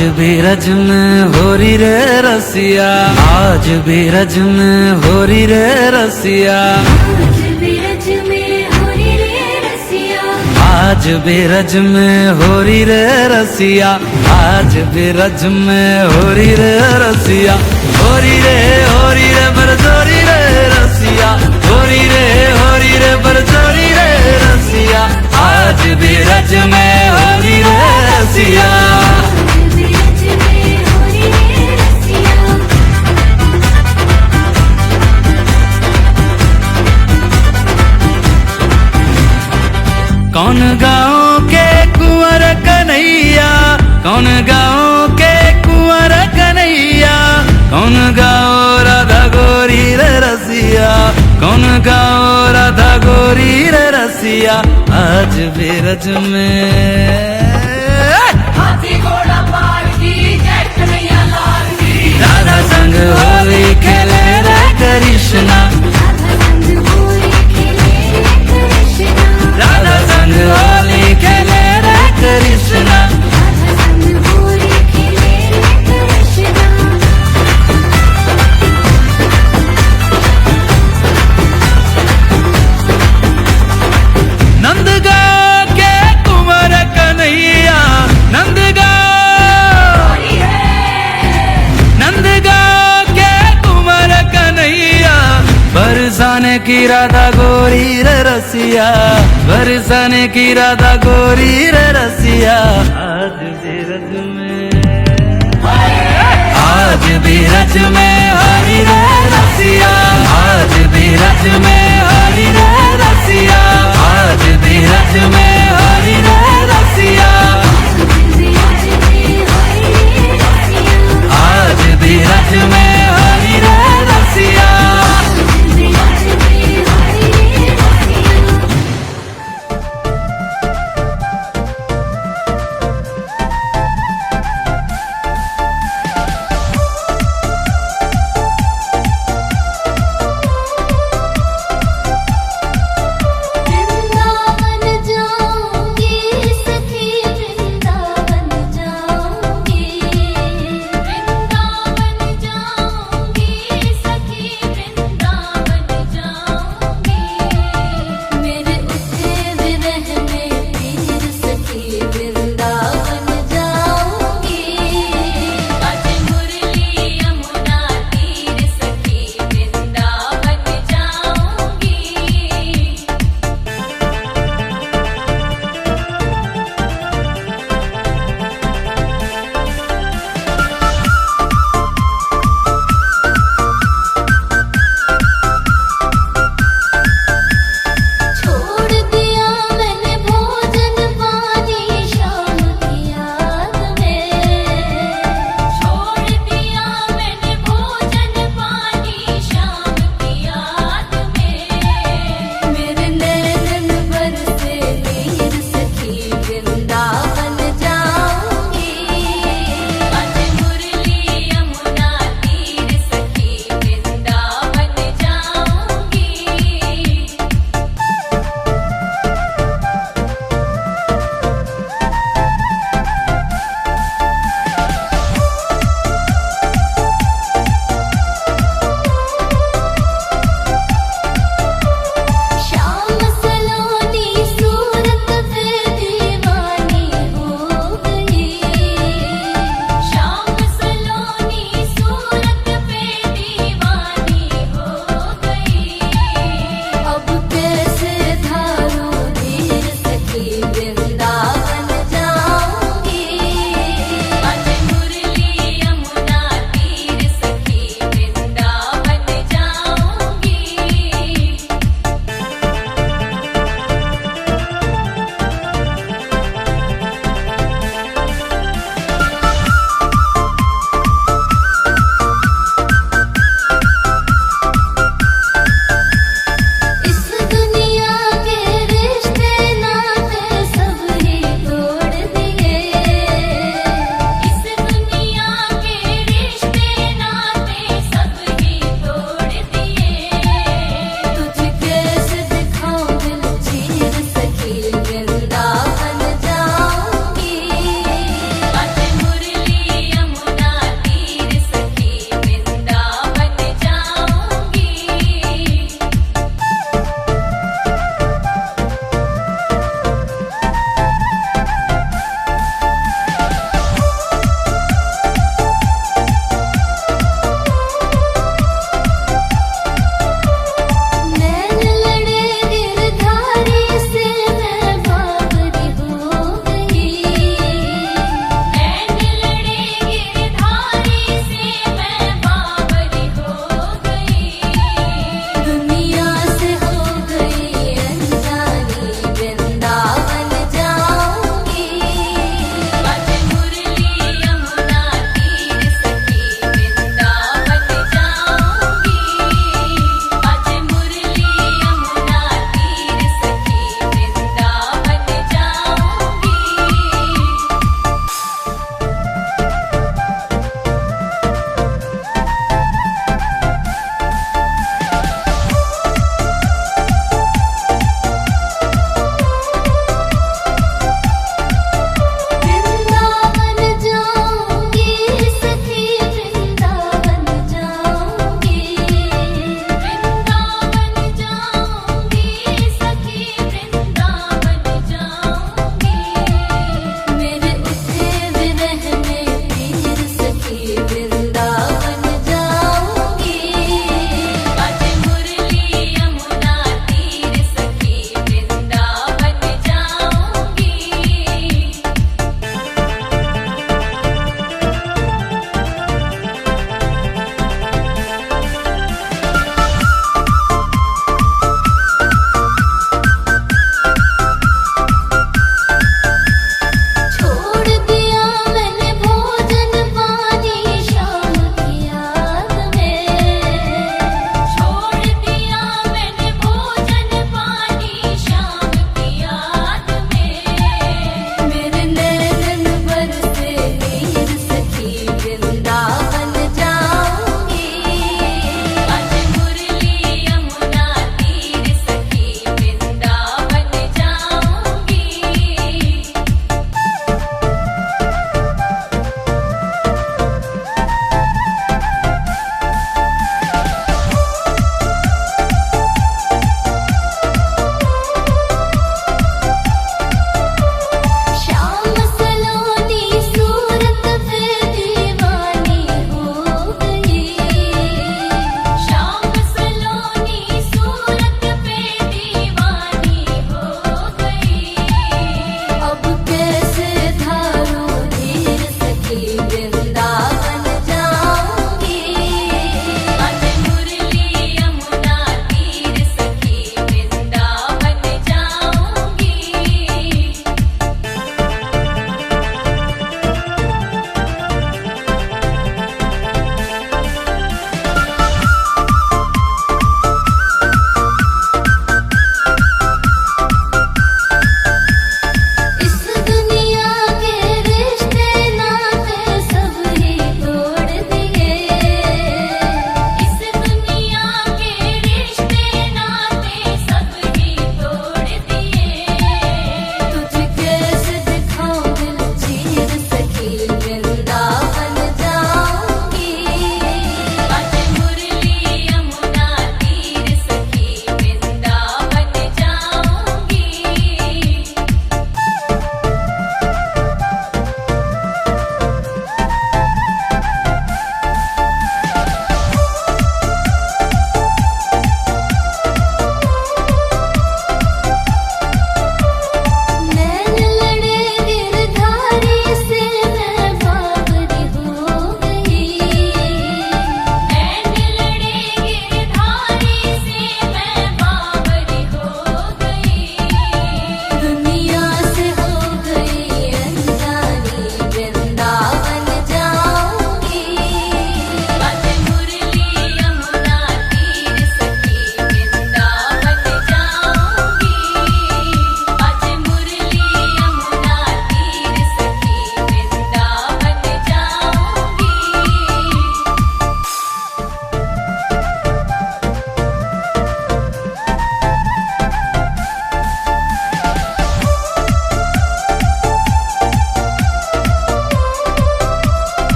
भी रज में हो रही रे रसिया, आज भी रज में हो रही रे रसिया, आज भी रज में हो रही रे रसिया, आज भी रज में हो रही रे रसिया, हो रही रे बरजोरी रे रसिया, हो रही रे बरजोरी रे रसिया, आज भी रज में हो रही रे रसिया। कौन गाँव के कुंवर कन्हैया, कौन गाँव के कुंवर कन्हैया, कौन गाँव राधा गोरी रे रसिया, कौन गाँव राधा गोरी रे रसिया, आज भी रज में हाथी घोड़ा पार की जय कन्हैया लाल की, राधा संग होली खेले रे कृष्णा, राधा संग होली खेले रे कृष्णा। नंदगांव के कुंवर कन्हैया, नंदगांव के कुंवर कन्हैया, बरसाने की राधा गोरी रे रसिया, बरसाने की राधा गोरी रे रसिया, आज भी रज में, आज भी रज में हरी रे रसिया, आज भी रज में हरी रे रसिया, आज भी रज में हरी रे रसिया, आज भी रज में हरी रे रसिया।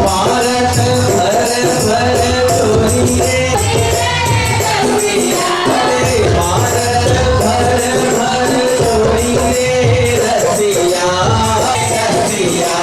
भारत भर भर चोरी रे भारत भर भर चोरी रे रसिया रसिया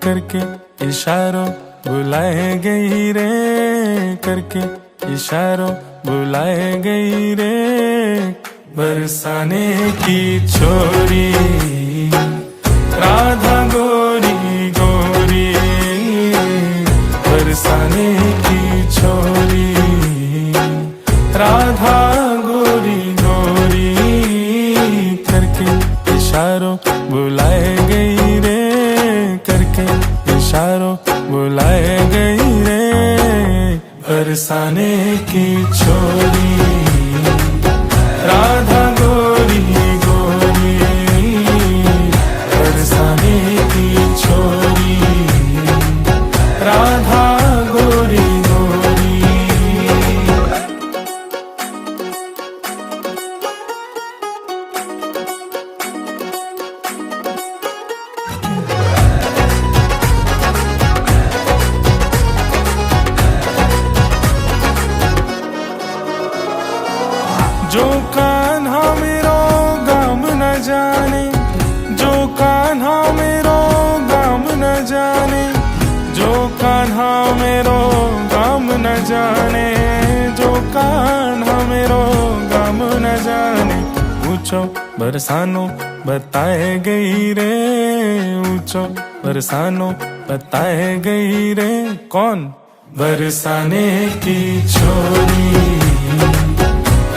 करके इशारों बुलाए गई रे, करके इशारों बुलाए गई रे, बरसाने की छोरी राधा गोरी गोरी, बरसाने की छोरी राधा गोरी गोरी, करके इशारों बुलाए गई रे, करके इशारों बुलाए गई रे, बरसाने की छोरी राधा गोरी गोरी, बरसाने की छोरी राधा गोरी गोरी। जो कान्हा मेरो गाम न जाने, जो कान्हा मेरो गाम न जाने, जो कान्हा मेरो गाम न जाने, जो कान्हा मेरो गाम न जाने, ऊंचो बरसानो बताए गई रे, ऊंचो बरसानो बताए गई रे, कौन बरसाने की छोरी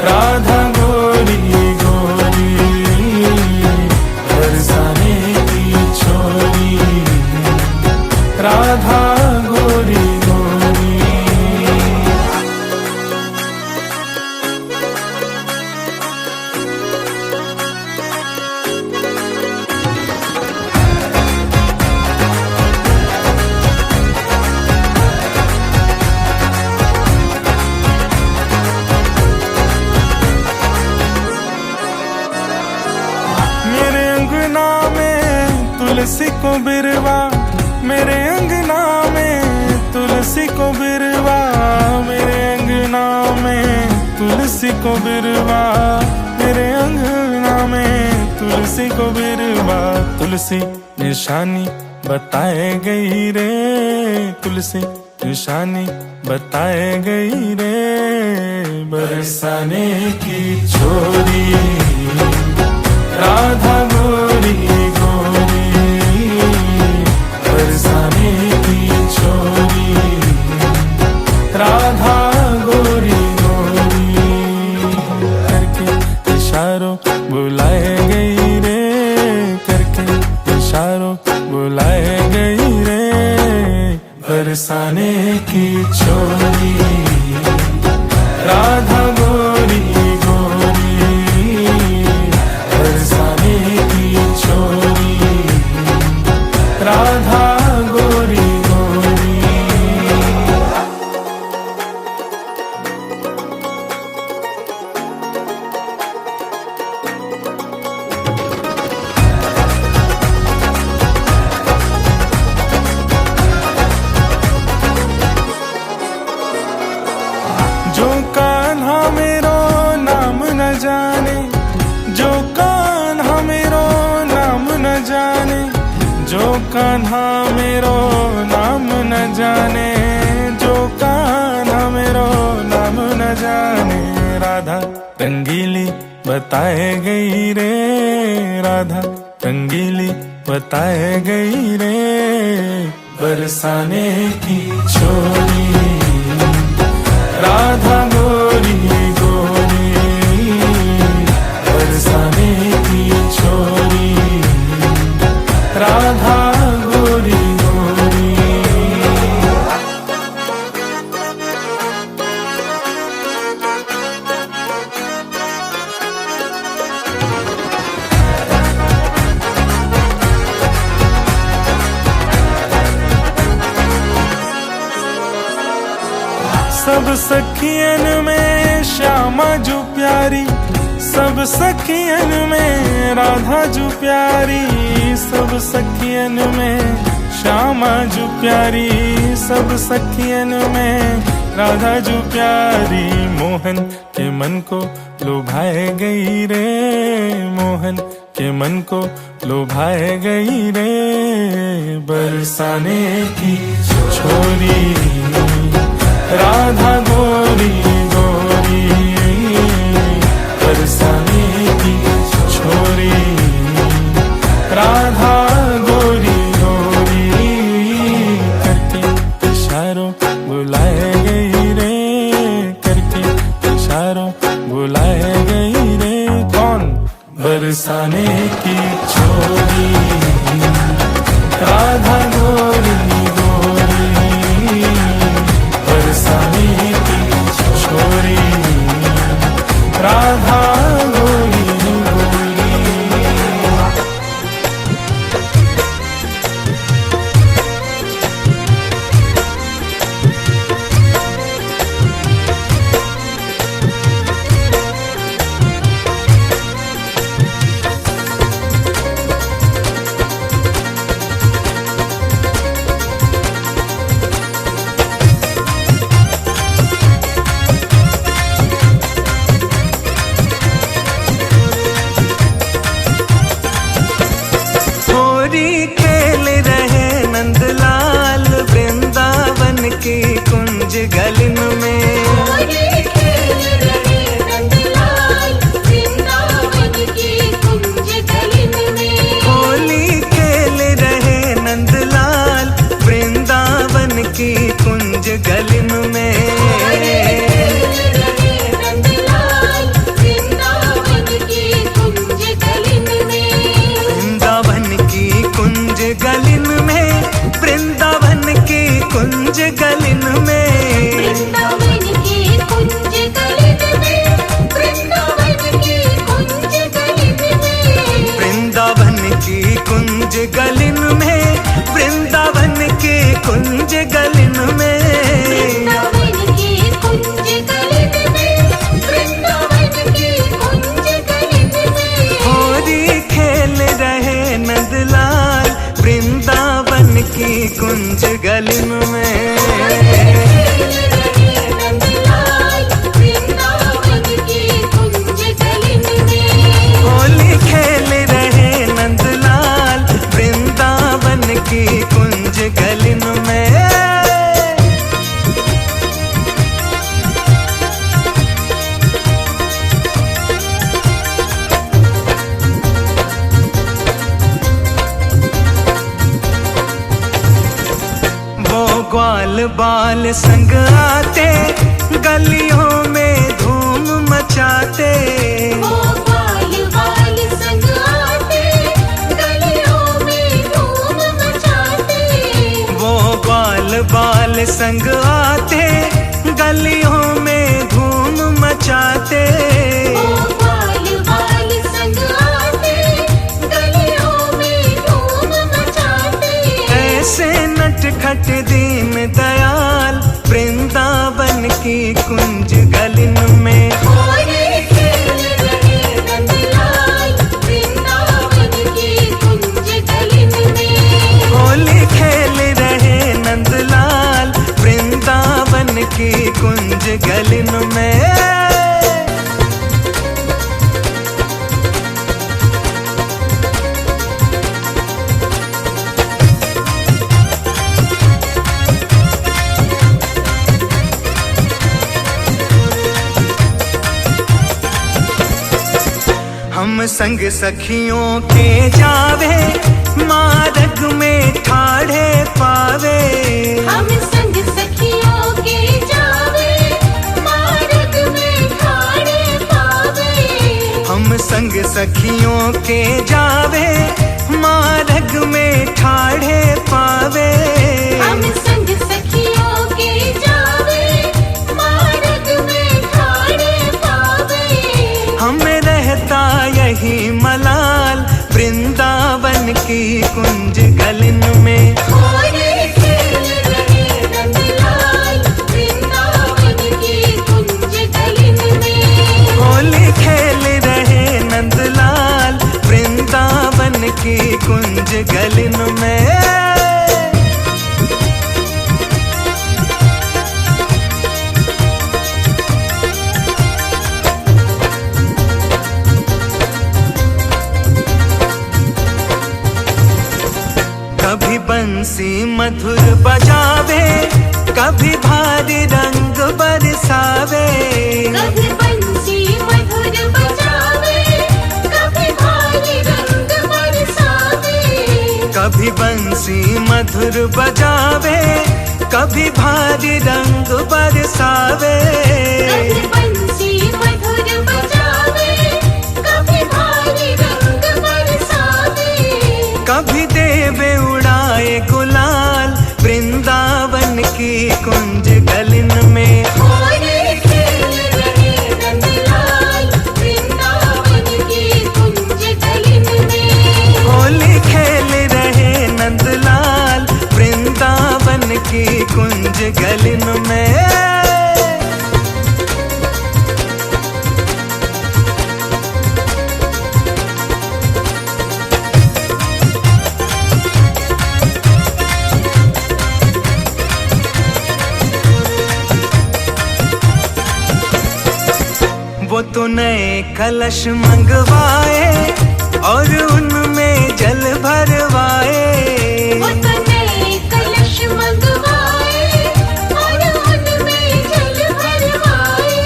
राधा गोरी गोरी, बरसाने की छोरी राधा गोरी गोरी। तुलसी को बिरवा मेरे अंगना में, तुलसी को बिरवा मेरे अंगना में, तुलसी को बिरवा मेरे अंगना में, तुलसी को बिरवा, तुलसी निशानी बताए गई रे, तुलसी निशानी बताए गई रे, बरसाने की छोरी राधा गोरी गोरी, बरसाने की छोरी राधा गोरी गोरी, करके इशारों बुलाए गई रे, करके इशारों बुलाए गई रे, बरसाने की छोरी राधा गोरी गोरी, बरसाने की छोरी राधा गोरी गोरी। जो कान्हा मेरो नाम न जाने, जो कान्हा मेरो नाम न जाने, जो कान्हा मेरो नाम न जाने, जो कान्हा मेरो नाम न जाने, राधा रंगीली बताए गई रे, राधा रंगीली बताए गई रे, बरसाने की छोरी राधा गोरी गोरी, बरसाने की छोरी राधा गोरी गोरी। सब सखियन में श्यामा जो प्यारी, सब सखियन में राधा जो प्यारी, सब सखियन में श्यामा जो प्यारी, सब सखियन में राधा जो प्यारी, मोहन के मन को लुभाए गई रे, मोहन के मन को लुभाए गई रे, बरसाने की छोरी राधा गोरी गोरी, बरसाने की छोरी राधा गोरी गोरी, करके इशारों बुलाए गई रे, करके इशारों बुलाए गई रे, कौन बरसाने की छोरी राधा गोरी गोरी, बरसाने की छोरी राधा गोरी गोरी। खेल रहे नंदलाल वृंदावन की कुंज गलिन में, खेल रहे नंदलाल वृंदावन की कुंज गलिन में, होली खेल रहे नंदलाल वृंदावन की कुंज गलिन में, गलिन में, वृंदावन की कुंज गलिन में, वृंदावन की कुंज गलिन में, वृंदावन की कुंज गलिन में, वृंदावन की कुंज गलिन में, वृंदावन की कुंज गलिन में, वृंदावन की कुंज गलिन में, वृंदावन की कुंज गलिन में, होली खेल रहे नंदलाल वृंदावन की कुंज गलिन में, होली खेल रहे नंदलाल वृंदावन की कुंज गलिन में। ग्वाल बाल संग आते, गलियों में धूम मचाते, वो ग्वाल संग आते, गलियों में धूम मचाते। गोपाल बाल संग आते, गलियों में धूम मचाते। ऐसे नटखट दीन दयाल वृंदावन की कुंज गलिन में। होली खेल रहे नंदलाल वृंदावन की कुंज गलिन में। होली खेल रहे नंदलाल वृंदावन की कुंज गलिन में। हम संग सखियों के जावे, मार्ग में ठाढ़े पावे। हम संग सखियों के जावे, मार्ग में ठाड़े पावे। हम संग सखियों के जावे, मार्ग में ठाढ़े पावे। हम संग सखियों के जावे, मार्ग में ठाड़े पावे। हमें रहता यही मलाल वृंदावन की कुंज गलिन में। होली खेल रहे नंदलाल वृंदावन की कुंज गलिन में। होली खेल रहे नंदलाल वृंदावन की कुंज गलिन में। कभी बंसी मधुर बजावे, कभी भारी रंग बरसावे। कभी बंसी मधुर बजावे, कभी भारी रंग बरसावे। कभी बंसी मधुर बजावे, कभी भारी रंग बरसावे। कभी बंसी मधुर बजावे, कभी भारी रंग बरसावे। कभी देवे उड़ाए गुलाल वृंदावन की कुंज गलिन में। होली खेल रहे नंदलाल वृंदावन की कुंज गलिन में। होली खेल रहे नंदलाल वृंदावन की कुंज गलिन में। वो तो नए कलश मंगवाए और उनमें जल भरवाए। वो तो नए कलश मंगवाए और उनमें जल भरवाए।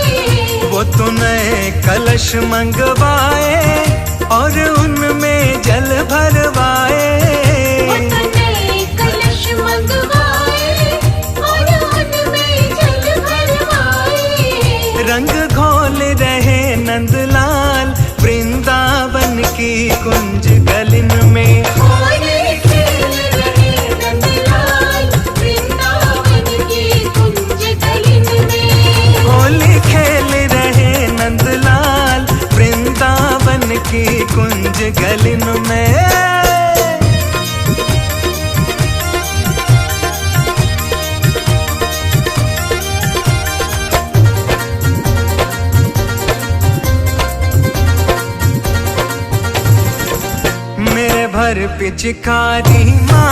वो तो नए कलश मंगवाए और उनमें जल भरवाए। वो तो नए कलश मंगवाए और उनमें जल भरवाए। रंग घोल रहे नंदलाल वृंदावन की कुंज गलिन में। होली खेल रहे नंदलाल वृंदावन की कुंज गलिन में। होली खेल रहे नंदलाल वृंदावन की कुंज गलिन में। मेरे भर पिचकारी माँ